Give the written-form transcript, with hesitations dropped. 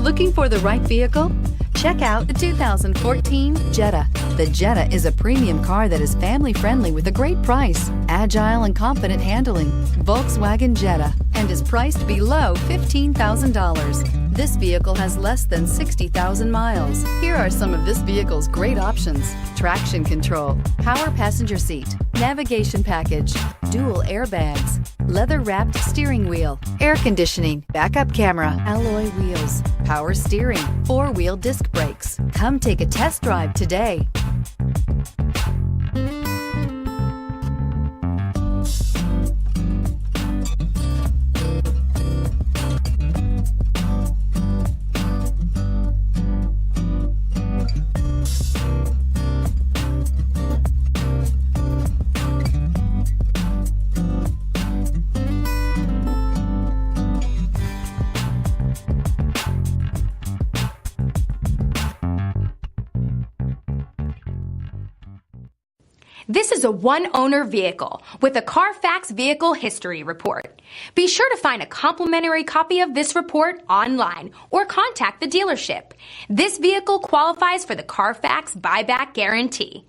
Looking for the right vehicle? Check out the 2014 Jetta. The Jetta is a premium car that is family-friendly with a great price, agile and confident handling. Volkswagen Jetta, and is priced below $15,000. This vehicle has less than 60,000 miles. Here are some of this vehicle's great options: traction control, power passenger seat, navigation package, dual airbags, leather-wrapped steering wheel, air conditioning, backup camera, alloy wheels, power steering, four-wheel disc brakes. Come take a test drive today. This is a one-owner vehicle with a Carfax Vehicle History Report. Be sure to find a complimentary copy of this report online or contact the dealership. This vehicle qualifies for the Carfax Buyback Guarantee.